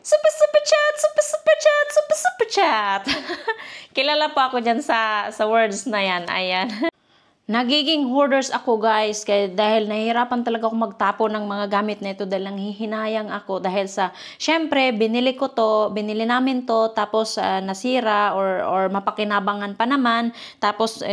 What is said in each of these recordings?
Super super chat, super super chat, super super chat. Kilala pa ako dyan sa words na yan. Ayan. Nagiging hoarders ako guys dahil nahihirapan talaga ako magtapon ng mga gamit na ito dahil nanghihinayang ako dahil sa syempre binili namin to tapos nasira or mapakinabangan pa naman tapos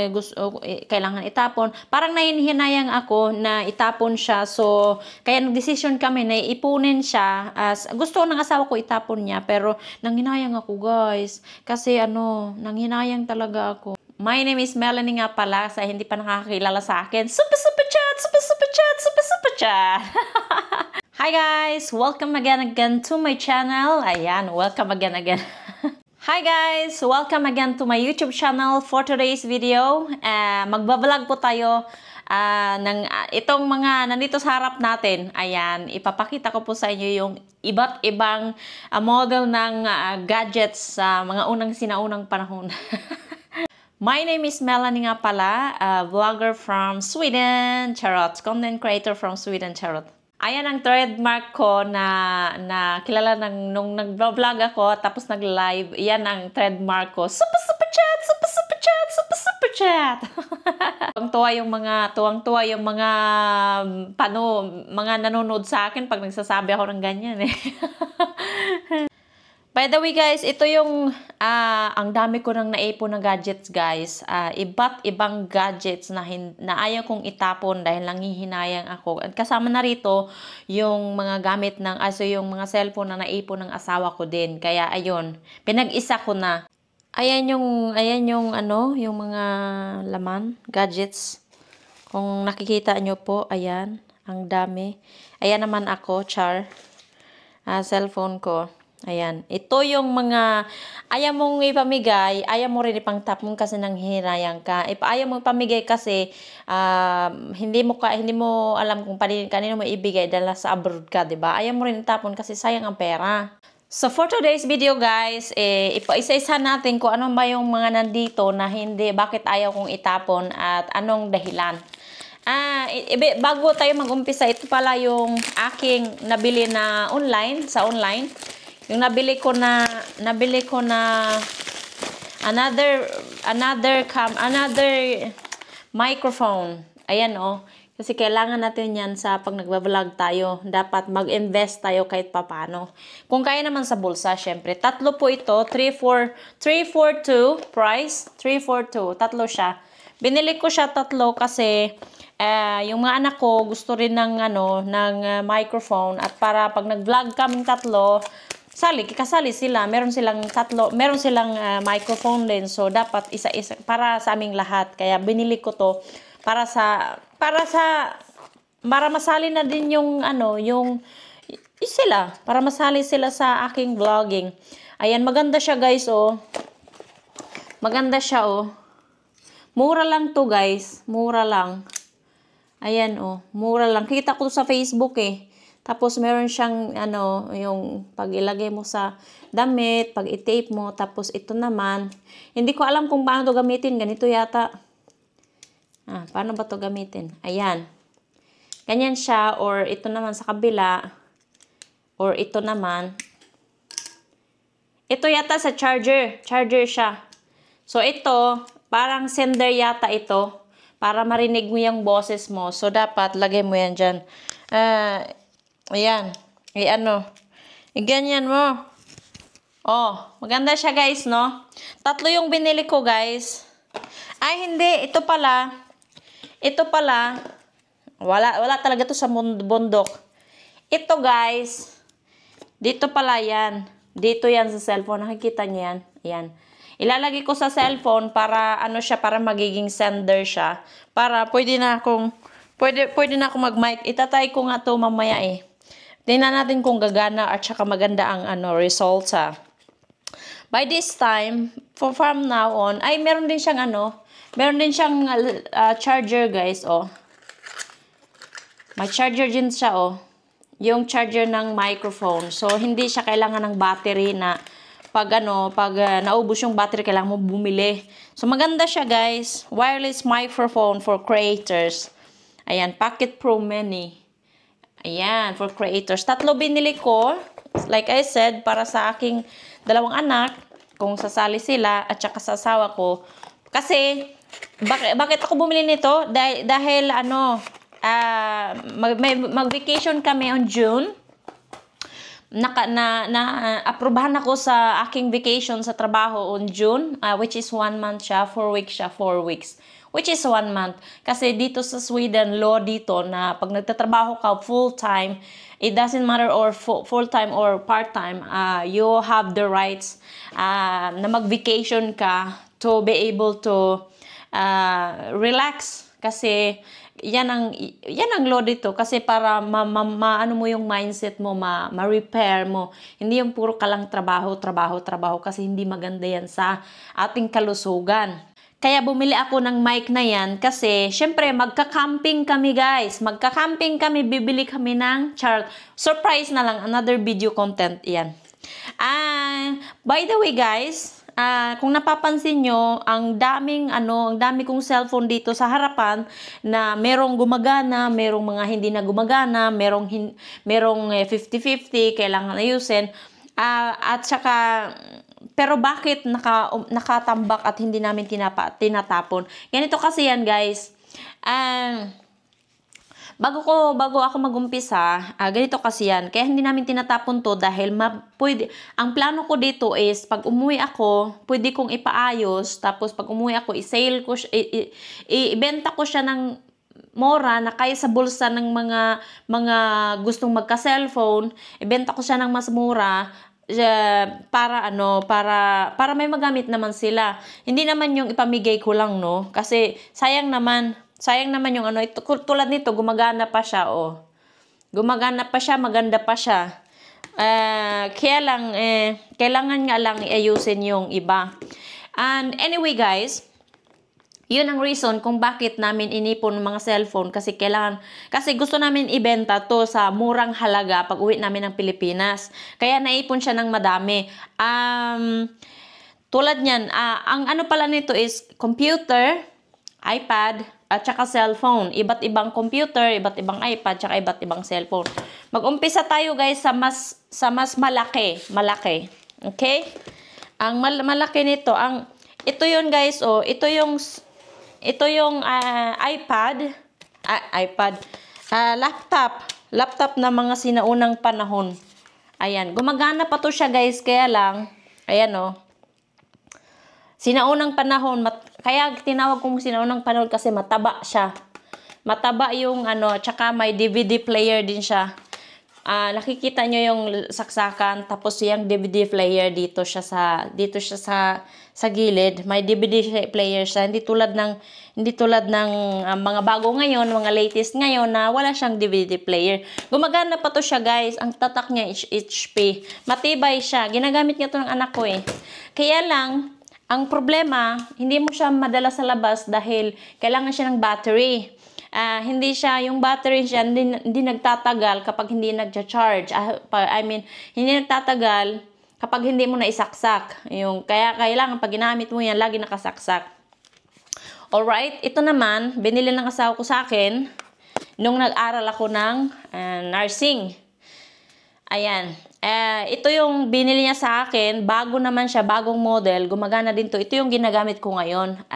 kailangan itapon. Parang nanghihinayang ako na itapon siya, so kaya nag-decision kami na ipunin siya. Gusto ng asawa ko itapon niya pero nanghinayang ako guys kasi nanghinayang talaga ako. My name is Melanie nga pala sa hindi pa nakakakilala sa akin. Super super chat, super super chat, super super chat. Hi guys, welcome again to my channel. Ayan, welcome again. Hi guys, welcome again to my YouTube channel. For today's video, magbablog po tayo ng itong mga nandito sa harap natin. Ayan, ipapakita ko po sa inyo yung iba't ibang model ng gadgets sa mga sinaunang panahon. My name is Melanie nga pala, vlogger from Sweden, charot, content creator from Sweden, charot. Ayan ang trademark ko na kilala nung nag-vlog ako tapos nag-live. Iyan ang trademark ko. Super super chat, super super chat, super super chat. Tuwang-tuwa yung mga nanonood sa akin pag nagsasabi ako ng ganyan eh. By the way guys, ito yung ang dami ko nang naipon na gadgets guys. Iba't ibang gadgets na ayaw kong itapon dahil nanghihinayang ako. At kasama na rito yung mga gamit yung mga cellphone na naipon ng asawa ko din. Kaya ayun, pinag-isa ko na. Ayan yung mga laman, gadgets. Kung nakikita nyo po, ayan, ang dami. Ayan naman ako, cellphone ko. Ayan. Ito yung mga ayaw mong ipamigay, ayaw mo rin ipangtapon kasi nanghihinayang ka. Ayaw mo ipamigay kasi hindi mo alam kung kanino mo ibigay dahil sa abroad ka, 'di ba? Ayaw mo rin itapon kasi sayang ang pera. So for today's video guys, isa-isa natin kung ano ba yung mga nandito na bakit ayaw kong itapon at anong dahilan. Bago tayo mag-umpisa, ito pala yung aking nabili na sa online. Yung nabili ko na another microphone. Ayan kasi kailangan natin yan sa pag nagba-vlog tayo. Dapat mag-invest tayo kahit papano. Kung kaya naman sa bulsa, syempre. Tatlo po ito, 342 price, 342. Tatlo siya. Binili ko siya tatlo kasi yung mga anak ko gusto rin ng microphone at para pag nag-vlog kaming tatlo, kasali sila, meron silang microphone din, so dapat isa-isa para sa aming lahat. Kaya binili ko to para masali na din para masali sila sa aking vlogging. Ayan, maganda siya guys Maganda siya Mura lang to guys, mura lang. Ayan mura lang. Kita ko sa Facebook Tapos meron siyang yung pag ilagay mo sa damit, pag i-tape mo, tapos ito naman, hindi ko alam kung paano to gamitin. Ganito yata. Paano ba to gamitin? Ayan. Ganyan siya, or ito naman sa kabila, or ito naman. Ito yata sa charger. Charger siya. So ito, parang sender yata ito, para marinig mo yung boses mo. So dapat lagay mo yan dyan. Ayan. Ganyan mo. Maganda siya guys, no? Tatlo yung binili ko guys. Hindi. Ito pala. Wala talaga to sa bundok. Ito guys. Dito pala yan. Dito yan sa cellphone. Nakikita niyo yan? Ayan. Ilalagay ko sa cellphone para para magiging sender siya. Para pwede na akong mag-mic. Itatry ko nga to mamaya Tingnan natin kung gagana at saka maganda ang results By this time, from now on, meron din siyang charger guys May charger din siya Yung charger ng microphone. So hindi siya kailangan ng battery na pag naubos yung battery kailangan mo bumili. So maganda siya guys. Wireless microphone for creators. Ayan, Pocket Pro Mini. Ayan, for creators. Tatlo binili ko. like I said, para sa aking dalawang anak, kung sasali sila, at saka sa asawa ko. Kasi, bakit ako bumili nito? Dahil ano, mag-vacation kami on June. Aprubahan ako sa aking vacation sa trabaho on June, which is 1 month siya, 4 weeks siya, 4 weeks. Which is 1 month. Kasi dito sa Sweden, law dito na pag nagtatrabaho ka full-time, it doesn't matter or full-time or part-time, you have the rights na mag-vacation ka to be able to relax. Kasi yan ang law dito. Kasi para ano mo yung mindset mo, ma-repair mo. Hindi yung puro ka lang trabaho. Kasi hindi maganda yan sa ating kalusugan. Kaya bumili ako ng mic na yan kasi syempre magka-camping kami guys. Magka-camping kami, bibili kami ng surprise na lang, another video content yan. By the way guys, kung napapansin nyo, ang dami kong cellphone dito sa harapan na merong gumagana, merong mga hindi na gumagana, merong 50-50, kailangan ayusin. At saka, pero bakit nakatambak at hindi namin tinatapon? Ganito kasi yan guys. Bago ako mag-umpisa, ganito kasi yan. Kaya hindi namin tinatapon to dahil ang plano ko dito is pag umuwi ako, pwede kong ipaayos. Tapos pag umuwi ako, ibenta ko siya ng mura na kaya sa bulsa ng mga gustong magka-cellphone. Ibenta ko siya ng mas mura para may magamit naman sila. Hindi naman yung ipamigay ko lang, no? Kasi sayang naman yung tulad nito, gumagana pa siya, oh. Gumagana pa siya, maganda pa siya. Kaya lang, kailangan nga lang iayusin yung iba. And anyway guys, yun ang reason kung bakit namin inipon mga cellphone kasi gusto namin ibenta to sa murang halaga pag uwi namin ng Pilipinas. Kaya naipon siya ng madami. Tulad niyan, ang ano pala nito is computer, iPad, at saka cellphone. Iba't ibang computer, iba't ibang iPad, saka iba't ibang cellphone. Mag-umpisa tayo guys sa mas malaki. Okay? Ang malaki nito, ito yun guys, oh, ito yung iPad, laptop na mga sinaunang panahon. Ayan, gumagana pa to siya guys, kaya lang, ayan oh, sinaunang panahon, kaya tinawag kong sinaunang panahon kasi mataba siya. Mataba yung tsaka may DVD player din siya. Nakikita nyo yung saksakan, tapos yung DVD player dito siya sa gilid. May DVD player siya, hindi tulad ng mga bago ngayon, mga latest ngayon na wala siyang DVD player. Gumagana pa to siya guys. Ang tatak niya HP. Matibay siya. Ginagamit niya to ng anak ko eh. Kaya lang, ang problema, hindi mo siya madala sa labas dahil kailangan siya ng battery. Yung battery siya hindi nagtatagal kapag hindi nagcha-charge. Hindi nagtatagal kapag hindi mo na isaksak. Kaya kailangan pag ginamit mo yan, lagi nakasaksak. Alright, ito naman, binili ng asawa ko sa akin nung nag-aral ako ng nursing. Ayan. Ito yung binili niya sa akin. Bago naman siya, bagong model. Gumagana din to. Ito yung ginagamit ko ngayon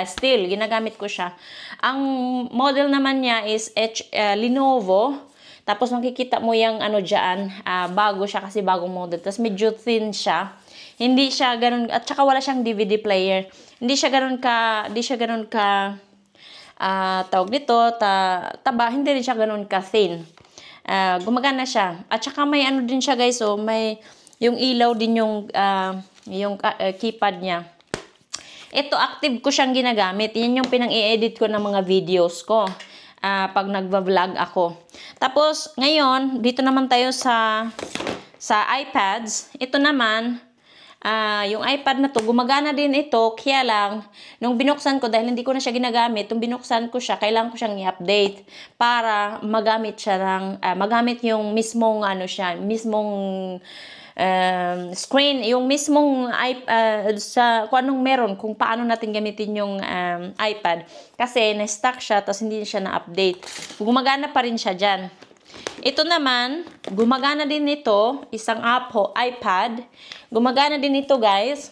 still, ginagamit ko siya. Ang model naman niya is Lenovo. Tapos makikita mo yung dyan, bago siya kasi bagong model. Tapos medyo thin siya. Hindi siya ganun, at saka wala siyang DVD player. Hindi siya ganun ka tawag dito, taba, hindi rin siya ganun ka thin. Gumagana siya. At saka may din siya guys, so may yung ilaw din yung keypad niya. Ito, active ko siyang ginagamit. Yan yung pinang-i-edit ko ng mga videos ko pag nagva-vlog ako. Tapos, ngayon, dito naman tayo sa iPads. Ito naman, yung iPad na to, gumagana din ito. Kaya lang, nung binuksan ko, dahil hindi ko na siya ginagamit, nung binuksan ko siya, kailangan ko siyang i-update para magamit yung mismong, screen, yung mismong kung anong meron, kung paano natin gamitin yung iPad. Kasi na-stuck siya, tapos hindi siya na-update. Gumagana pa rin siya dyan. Ito naman, gumagana din ito, isang iPad. Gumagana din ito, guys.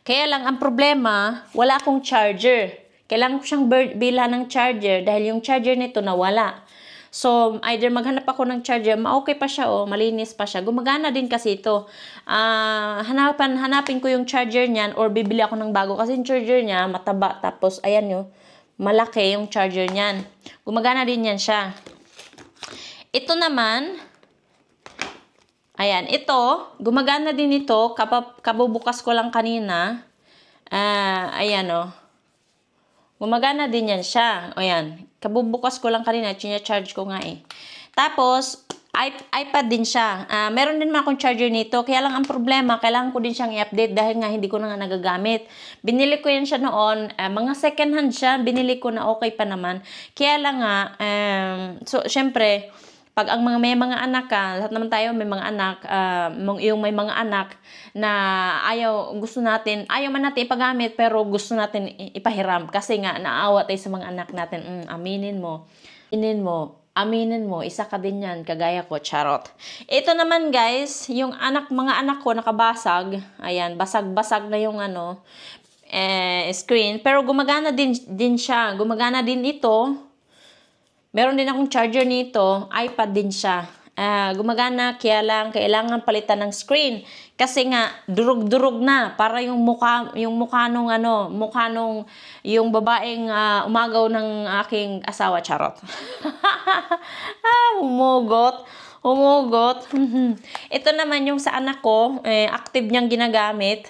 Kaya lang, ang problema, wala akong charger. Kailangan ko siyang bilhan ng charger dahil yung charger nito nawala. So, either maghanap ako ng charger, okay pa siya, malinis pa siya. Gumagana din kasi ito. Hanapin ko yung charger niyan or bibili ako ng bago kasi yung charger niya mataba. Tapos, ayan yun, malaki yung charger niyan. Gumagana din yan siya. Ito naman, ayan, ito, gumagana din ito. Kabubukas ko lang kanina. Ayan, gumagana din yan siya. Ayan, kabubukas ko lang kanina. Charge ko nga eh. Tapos, iPad din siya. Meron din akong charger nito. Kaya lang ang problema, kailangan ko din siyang i-update dahil nga hindi ko na nga nagagamit. Binili ko yan siya noon. Mga second hand siya. Binili ko na okay pa naman. Kaya lang nga, so, syempre, pag ang may mga anak ka, lahat naman tayo may mga anak, yung may mga anak na ayaw man natin ipagamit pero gusto natin ipahiram kasi nga naawa tayo sa mga anak natin. Aminin mo, isa ka din yan, kagaya ko, charot. Ito naman guys, yung mga anak ko nakabasag, ayan, basag-basag na yung screen, pero gumagana din siya, gumagana din ito. Meron din akong charger nito, iPad din siya. Gumagana, kaya lang kailangan palitan ng screen kasi nga durog-durog na para yung mukha nung yung babaeng umagaw ng aking asawa, charot. Umugot. Ito naman yung sa anak ko, active niyang ginagamit.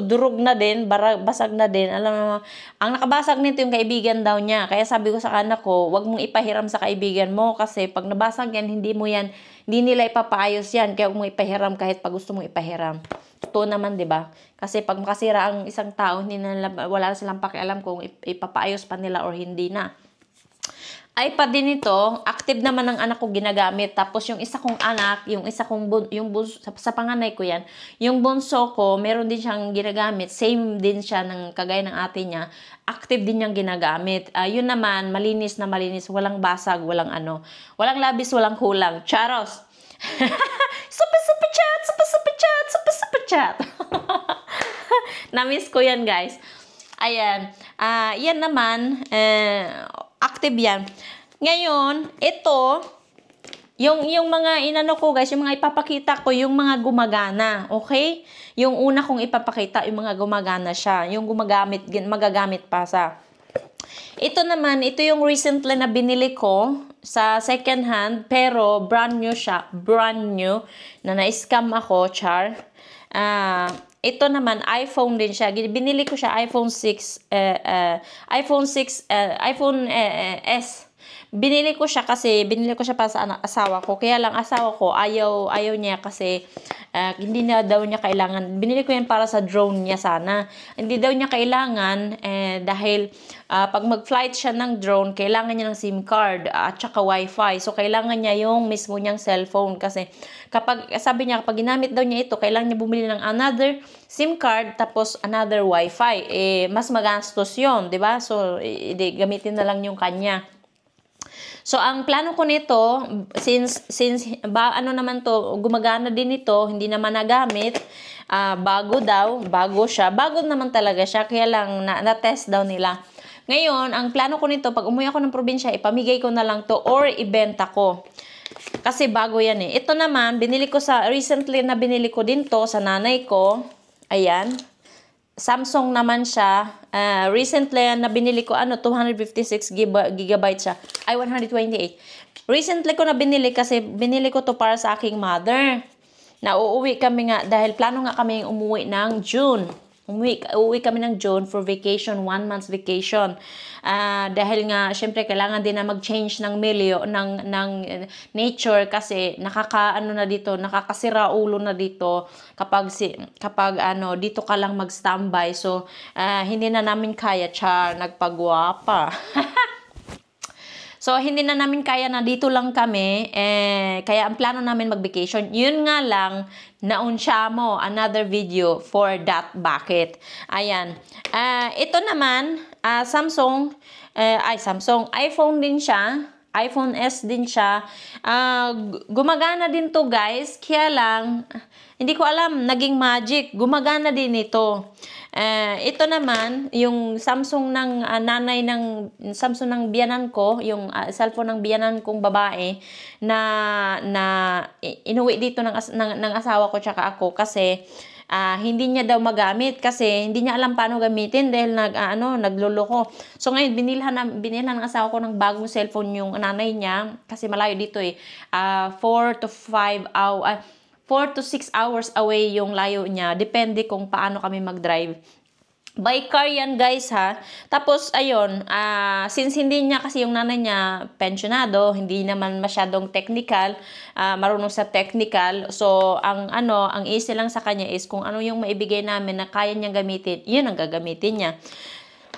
Durog na din, basag na din. Alam mo, ang nakabasag nito yung kaibigan daw niya. Kaya sabi ko sa anak ko, wag mong ipahiram sa kaibigan mo kasi pag nabasag yan, hindi nila ipapaayos yan. Kaya wag mong ipahiram kahit pag gusto mong ipahiram. Totoo naman, 'di ba? Kasi pag makasira ang isang tao, wala silang pakialam kung ipapaayos pa nila or hindi na. iPad din ito, active naman ng anak ko ginagamit. Tapos yung isa kong anak, sa panganay ko yan, yung bunso ko, meron din siyang ginagamit. Same din siya ng kagaya ng ate niya. Active din niyang ginagamit. Yun naman, malinis na malinis. Walang basag, walang labis, walang kulang. Charos! Super chat! Na-miss ko yan, guys. Ayan. Yan naman, active yan. Ngayon, ito, yung mga inano ko guys, yung mga ipapakita ko, yung mga gumagana, okay? Yung una kong ipapakita, yung mga gumagana siya, yung magagamit pa sa. Ito naman, ito yung recently na binili ko sa second hand, pero brand new siya, na na-scam ako, char. Ito naman, iPhone din siya. Binili ko siya, iPhone S. Binili ko siya para sa asawa ko. Kaya lang asawa ko, ayaw niya kasi hindi na daw niya kailangan. Binili ko yan para sa drone niya sana. Hindi daw niya kailangan dahil pag mag-flight siya ng drone, kailangan niya ng SIM card at saka Wi-Fi. So, kailangan niya yung mismo niyang cellphone kasi sabi niya, kapag ginamit daw niya ito, kailangan niya bumili ng another SIM card tapos another Wi-Fi. Mas magastos yun, di ba? So, gamitin na lang yung kanya. So, ang plano ko nito, since naman to, gumagana din ito, hindi naman nagamit, bago siya. Bago naman talaga siya, kaya lang na-test daw nila. Ngayon, ang plano ko nito, pag umuwi ako ng probinsya, ipamigay ko na lang to or ibenta ko. Kasi bago yan eh. Ito naman, recently na binili ko din to sa nanay ko. Ayan. Samsung naman siya. Recently na binili ko 256 gigabytes siya. 128. Recently ko na binili kasi binili ko to para sa aking mother. Na uuwi kami nga dahil plano nga kami umuwi ng June. Uuwi kami ng June for vacation, 1 month's vacation. Dahil nga, syempre, kailangan din na mag-change ng ng nature kasi nakakasira ulo na dito kapag dito ka lang mag-standby. So, hindi na namin kaya, nagpagwapa. So, hindi na namin kaya na dito lang kami. Kaya ang plano namin mag-vacation. Yun nga lang, naunsya mo another video for that. Bakit? Ayan. Ito naman, iPhone din siya. iPhone S din siya. Gumagana din to guys, kaya lang, hindi ko alam, naging magic. Gumagana din ito. Ito naman, yung Samsung ng Samsung ng biyanan ko, yung cellphone ng biyanan kong babae na inuwi dito ng asawa ko tsaka ako kasi hindi niya daw magamit kasi hindi niya alam paano gamitin dahil nagluloko. So ngayon binilhan ng asawa ko ng bagong cellphone yung nanay niya kasi malayo dito 4 to 6 hours away yung layo niya. Depende kung paano kami mag-drive. By car yan guys ha. Tapos ayun, since hindi niya kasi yung nanay niya pensionado, hindi naman masyadong technical, marunong sa technical. So ang easy lang sa kanya is kung ano yung maibigay namin na kaya niyang gamitin, yun ang gagamitin niya.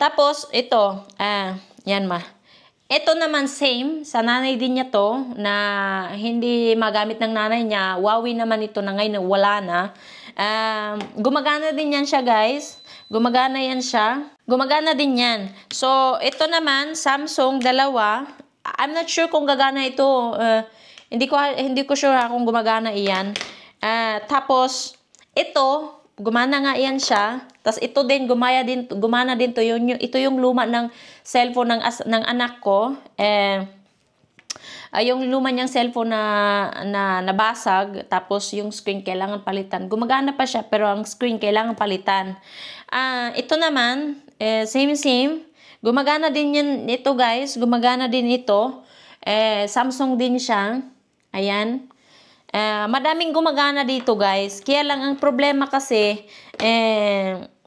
Tapos ito, yan ito naman same, sa nanay din niya to, na hindi magamit ng nanay niya. Huawei naman ito na ngayon wala na. Gumagana din yan siya guys. Gumagana yan siya. Gumagana din yan. So, ito naman, Samsung, dalawa. I'm not sure kung gagana ito. Hindi ko sure kung gumagana iyan. Tapos, ito, gumana nga yan siya. Tapos ito din, gumana din to. Ito yung luma ng cellphone ng anak ko. Yung luma niyang cellphone na nabasag, tapos yung screen kailangan palitan. Gumagana pa siya, pero ang screen kailangan palitan. Ito naman, same. Gumagana din ito guys. Gumagana din ito. Samsung din siya. Ayan. Madaming gumagana dito guys. Kaya lang ang problema kasi,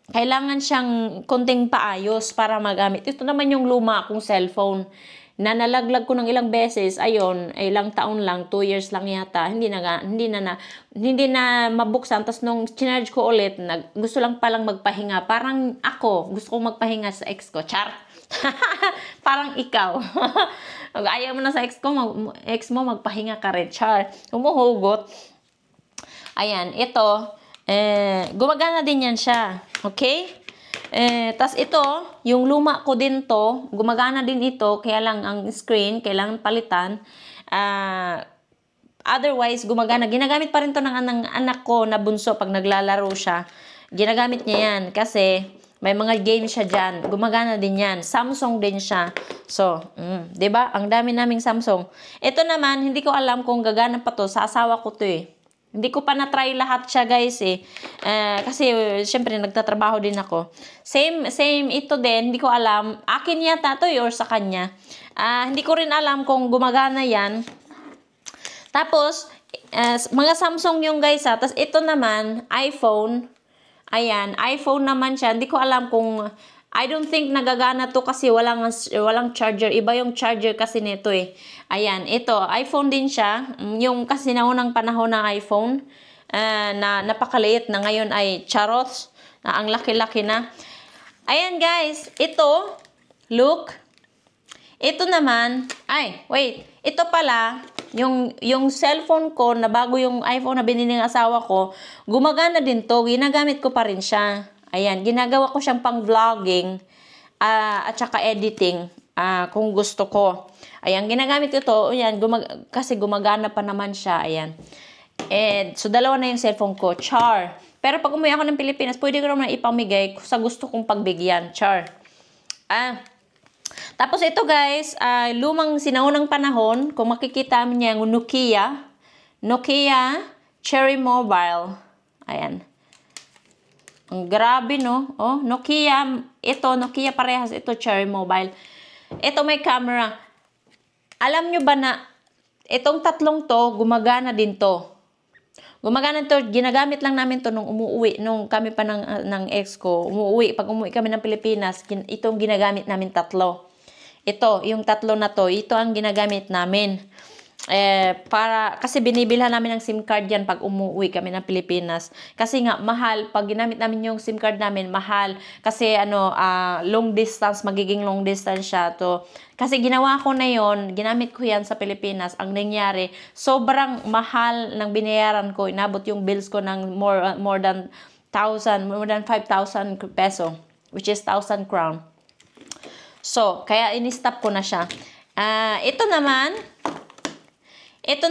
kailangan siyang konting paayos para magamit. Ito naman yung luma kong cellphone na nalaglag ko ng ilang beses. Ayun, ilang taon lang, 2 years lang yata. Hindi na mabuksan. Tapos nung charge ko ulit, gusto lang palang magpahinga. Parang ako, gusto kong magpahinga sa ex ko. Char! Parang ikaw. Ayaw mo na sa ex mo, magpahinga ka rin. Char! Umuhugot. Ayan, ito. Gumagana din yan siya. Okay? Tas ito, yung luma ko din to, gumagana din ito, kaya lang ang screen, kailangan palitan. Otherwise, gumagana. Ginagamit pa rin to ng anak ko na bunso pag naglalaro siya. Ginagamit niya yan kasi may mga game siya dyan. Gumagana din yan. Samsung din siya. So, 'di ba? Ang dami naming Samsung. Ito naman, hindi ko alam kung gagana pa to. Sa asawa ko to Hindi ko pa na-try lahat siya guys kasi syempre nagtatrabaho din ako. Same ito din, hindi ko alam. Akin yata to or sa kanya. Hindi ko rin alam kung gumagana yan. Tapos, mga Samsung yung guys Tapos ito naman, iPhone. Ayan, iPhone naman siya. Hindi ko alam kung, I don't think nagagana to kasi walang charger. Iba yung charger kasi nito Ayan, ito, iPhone din siya. Yung kasi naunang panahon ng iPhone, na napakaliit na ngayon ay charots, na ang laki-laki na. Ayan guys, ito, look. Ito naman, ito pala, yung cellphone ko na bago yung iPhone na binili ng asawa ko, gumagana din to, ginagamit ko pa rin siya. Ayan, ginagawa ko siyang pang vlogging at saka editing kung gusto ko. Ayan, ginagamit ko to, ayan, kasi gumagana pa naman siya, ayan. So dalawa na yung cellphone ko, char. Pero pag umuwi ako ng Pilipinas, pwede ko naman ipamigay sa gusto kong pagbigyan, char. Tapos ito guys, lumang sinaunang panahon, kung makikita niya yung Nokia Cherry Mobile. Ayan. Ang grabe no. Oh, Nokia, ito Nokia parehas, ito Cherry Mobile. Ito may camera. Alam nyo ba na itong tatlong to, gumagana din to. Gumagana to, ginagamit lang namin to nung umuwi, nung kami pa ng ex ko, pag umuwi kami ng Pilipinas, itong ginagamit namin tatlo. Ito, yung tatlo na to, ito ang ginagamit namin. Kasi binibilhan namin ng SIM card yan pag umuwi kami ng Pilipinas. Kasi nga, mahal. Pag ginamit namin yung SIM card namin, mahal. Kasi long distance, magiging long distance siya to. Kasi ginawa ko na yon, ginamit ko yan sa Pilipinas. Ang nangyari, sobrang mahal ng binayaran ko. Inabot yung bills ko ng more than 5,000 peso, which is 1,000 crown. So, kaya in-stop ko na siya. Ito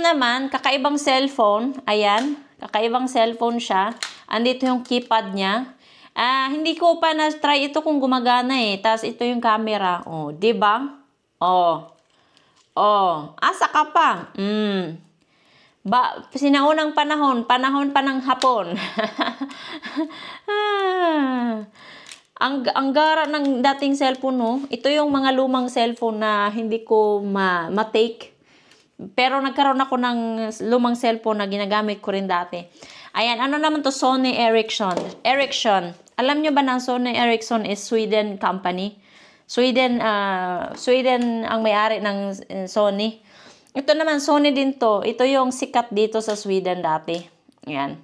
naman, kakaibang cellphone. Ayan, kakaibang cellphone siya. Andito yung keypad niya. Hindi ko pa na-try ito kung gumagana eh. Tapos ito yung camera. Oh, 'di ba? Oh. Oh, asa ka pa? Sinaunang panahon pa ng Hapon. Ang gara ng dating cellphone, no? Ito yung mga lumang cellphone na hindi ko ma-take. Pero nagkaroon ako ng lumang cellphone na ginagamit ko rin dati. Ayan, ano naman to? Sony Ericsson. Alam nyo ba na Sony Ericsson is Sweden company? Sweden ang may-ari ng Sony. Ito naman, Sony din to. Ito yung sikat dito sa Sweden dati. Ayan.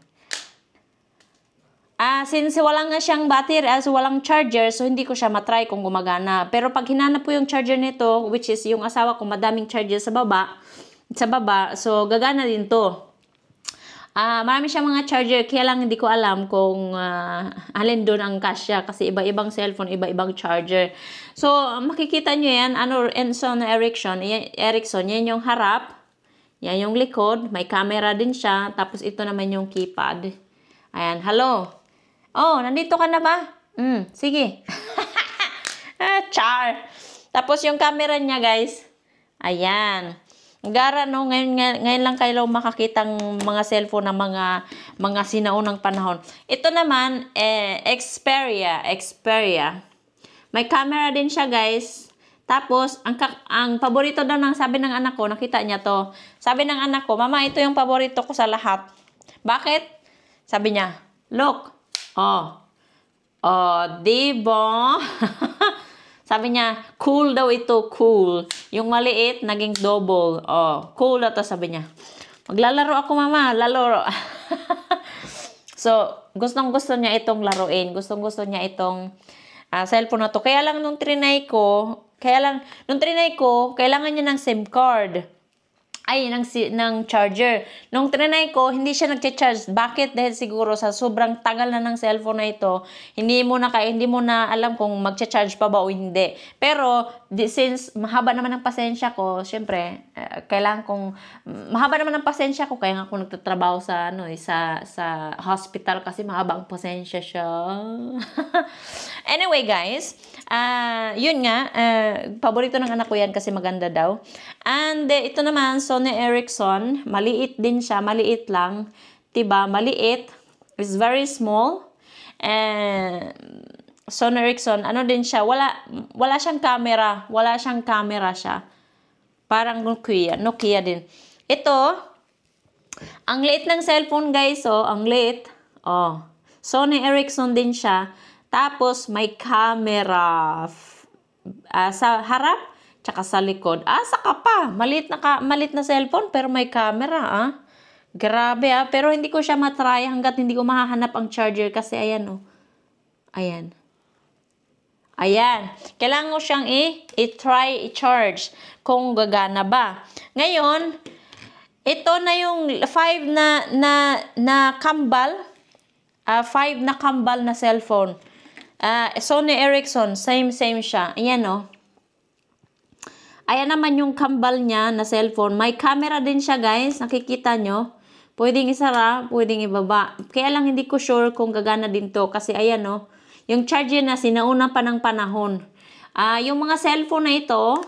Since wala nga siyang battery, walang charger, so hindi ko siya matry kung gumagana. Pero pag hinanap po yung charger nito, which is yung asawa ko, madaming charger sa baba, so gagana din to. Marami siyang mga charger, kaya lang hindi ko alam kung alin doon ang kasya kasi iba-ibang cellphone, iba-ibang charger. So, makikita nyo yan, Sony Ericsson, yan yung harap, yan yung likod, may camera din siya, tapos ito naman yung keypad. Ayan, hello. Oh, nandito ka na ba? Sige. Char. Tapos yung camera niya, guys, ayan. Gara, no, ngayon lang kayo makakitang mga cellphone ng mga sinaunang panahon. Ito naman, Xperia. May camera din siya, guys. Tapos, ang paborito daw sabi ng anak ko, nakita niya to. Sabi ng anak ko, Mama, ito yung paborito ko sa lahat. Bakit? Sabi niya, look. Diba? Sabi niya, cool daw ito, cool. Yung maliit, naging double. Cool na to, sabi niya. Maglalaro ako, Mama, lalaro. So, gustong-gusto niya itong laruin. Gustong-gusto niya itong cellphone na to. Kaya lang nung trinay ko, kailangan niya ng SIM card. Ng charger. Nung trinay ko, hindi siya nagcha-charge. Bakit? Dahil siguro sa sobrang tagal na ng cellphone na ito, hindi mo na alam kung magcha-charge pa ba o hindi. Pero, since mahaba naman ang pasensya ko, syempre, mahaba naman ang pasensya ko, kaya nga ako nagtatrabaho sa hospital kasi mahaba ang pasensya siya. Anyway, guys, yun nga, paborito ng anak ko yan kasi maganda daw. And ito naman, Sony Ericsson, maliit din siya, maliit lang. Diba? Maliit. It's very small. And Sony Ericsson, ano din siya, wala siyang camera. Wala siyang camera siya. Parang Nokia din. Ito, ang liit ng cellphone, guys, ang liit. Sony Ericsson din siya. Tapos, may camera sa harap. Tsaka sa likod. Saka pa. Malit na cellphone pero may camera, Grabe, Pero hindi ko siya matry hanggat hindi ko mahahanap ang charger kasi ayan, Ayan. Ayan. Kailangan ko siyang i-charge kung gagana ba. Ngayon, ito na yung 5 na kambal. 5 na kambal na cellphone. Sony Ericsson, same siya. Ayan, Ayan naman yung kambal niya na cellphone. May camera din siya, guys. Nakikita nyo. Pwedeng isara, pwedeng ibaba. Kaya lang hindi ko sure kung gagana din to. Kasi ayan, yung charger na sinauna pa ng panahon. Yung mga cellphone na ito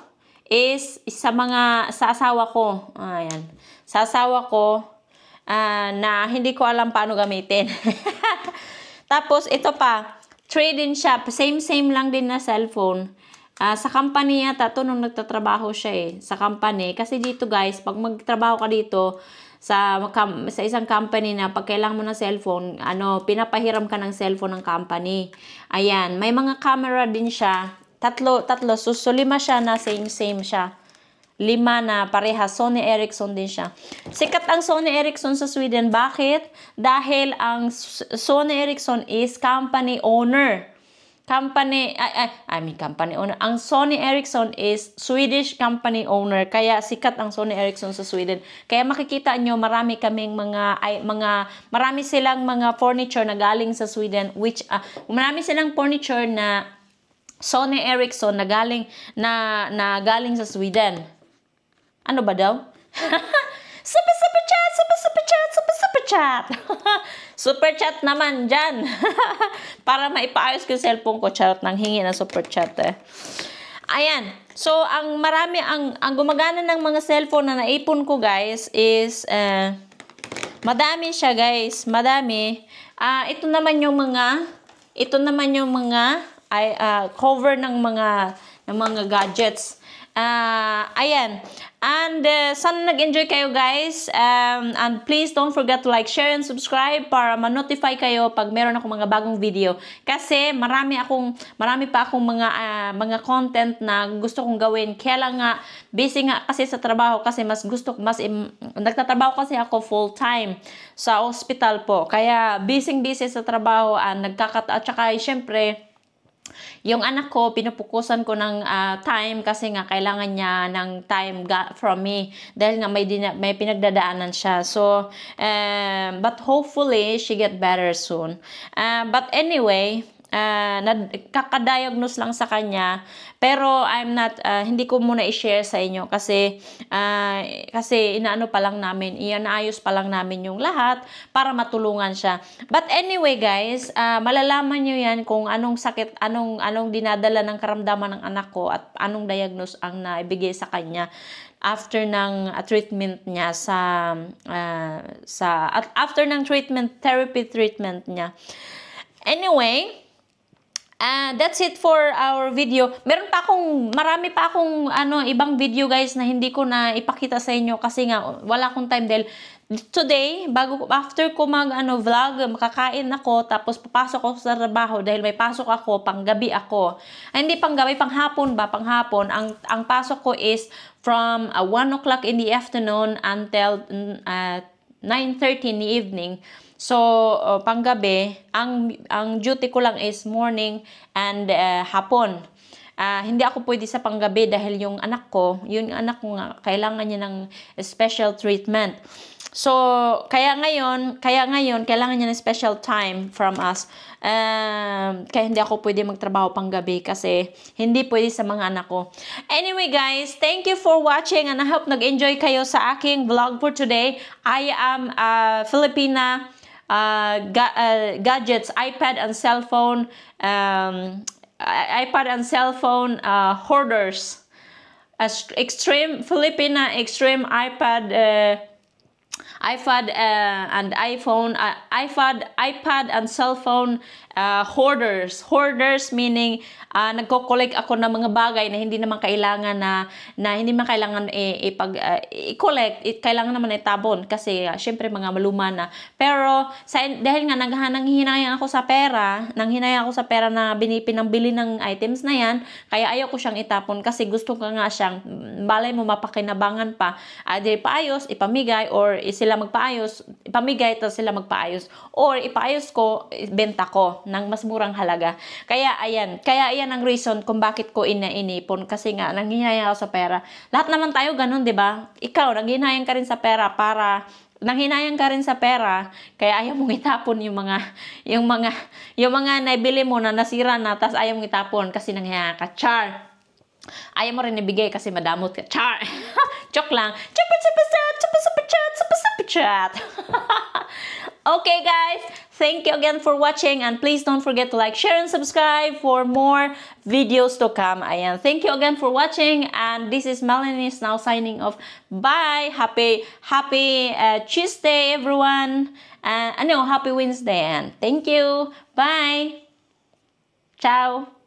is sa asawa ko. Ayan. Sa asawa ko na hindi ko alam paano gamitin. Tapos, ito pa. Trade din siya. Same lang din na cellphone. Sa company yata to nung nagtatrabaho siya sa company. Kasi dito, guys, pag magtrabaho ka dito sa isang company na pag kailangan mo ng cellphone, pinapahiram ka ng cellphone ng company. Ayan, may mga camera din siya. Tatlo. So 5 siya na same siya. 5 na parehas. Sony Ericsson din siya. Sikat ang Sony Ericsson sa Sweden. Bakit? Dahil ang Sony Ericsson is company owner. Company owner. Ang Sony Ericsson is Swedish company owner. Kaya sikat ang Sony Ericsson sa Sweden. Kaya makikita nyo, marami silang mga furniture na galing sa Sweden, which marami silang furniture na Sony Ericsson na galing sa Sweden. Ano ba daw? Super chat, super chat, super chat. Super chat naman dyan. Para maipaayos ko yung cellphone ko, charot, nang hingi na super chat eh. Ayan. So, ang gumagana ng mga cellphone na naipon ko, guys, is, madami siya, guys. Madami. Ito naman yung mga, cover ng mga gadgets. Ayan. And sana nag-enjoy kayo, guys. And please don't forget to like, share, and subscribe para ma-notify kayo pag meron akong mga bagong video. Kasi marami pa akong mga content na gusto kong gawin. Kaya lang nga, busy nga kasi sa trabaho kasi nagtatrabaho kasi ako full-time sa hospital po. Kaya busy sa trabaho at saka syempre, yung anak ko, pinupukusan ko ng time kasi nga kailangan niya ng time from me dahil nga may pinagdadaanan siya. So, but hopefully, she get better soon. But anyway, kakadiagnose lang sa kanya, pero hindi ko muna i-share sa inyo kasi inaano pa lang namin, inaayos pa lang namin yung lahat para matulungan siya. But anyway, guys, malalaman nyo yan kung anong sakit, anong dinadala ng karamdaman ng anak ko at anong diagnose ang naibigay sa kanya after ng treatment niya after ng therapy treatment niya. Anyway, that's it for our video. Marami pa akong ibang video, guys, na hindi ko na ipakita sa inyo kasi nga wala akong time dahil today, after ko vlog, makakain ako, tapos papasok ako sa trabaho dahil may pasok ako, panggabi ako. Hindi panggabi, panghapon ba? Panghapon. Ang pasok ko is from 1 o'clock in the afternoon until 9:30 in the evening. So, panggabi, ang duty ko lang is morning and hapon. Hindi ako pwede sa panggabi dahil yung anak ko nga, kailangan niya ng special treatment. So, kaya ngayon, kailangan niya ng special time from us. Kaya hindi ako pwede magtrabaho panggabi kasi hindi pwede sa mga anak ko. Anyway, guys, thank you for watching and I hope nag-enjoy kayo sa aking vlog for today. I am Filipina gadgets, iPad and cell phone hoarders. Extreme Filipina extreme iPad and iPad and cell phone hoarders meaning nagko-collect ako ng mga bagay na hindi naman kailangan i-collect, kailangan naman itabon kasi syempre mga maluma na. Pero dahil nga nanghinayang ako sa pera na pinambili ng items na yan, kaya ayaw ko siyang itapon kasi gusto ko nga siyang balay mo mapakinabangan pa. Either ipaayos, ipamigay, or sila magpaayos, ipamigay tapos sila magpaayos, or ipaayos ko, benta ko ng mas murang halaga. Kaya ayan ang reason kung bakit ko inipon kasi nga nanghinayang ako sa pera. Lahat naman tayo ganun, 'di ba? Ikaw nanghinayang ka rin sa pera kaya ayaw mong itapon yung mga naibili mo na nasira na tas ayaw mong itapon kasi nanghinayang ka. Char. Ayaw mo rin ibigay kasi madamot ka. Char. Joke lang. Super chat. Okay, guys. Thank you again for watching and please don't forget to like, share, and subscribe for more videos to come. Ayan. Thank you again for watching and this is Melanie is now signing off. Bye. Happy Tuesday, everyone. Happy Wednesday and thank you. Bye. Ciao.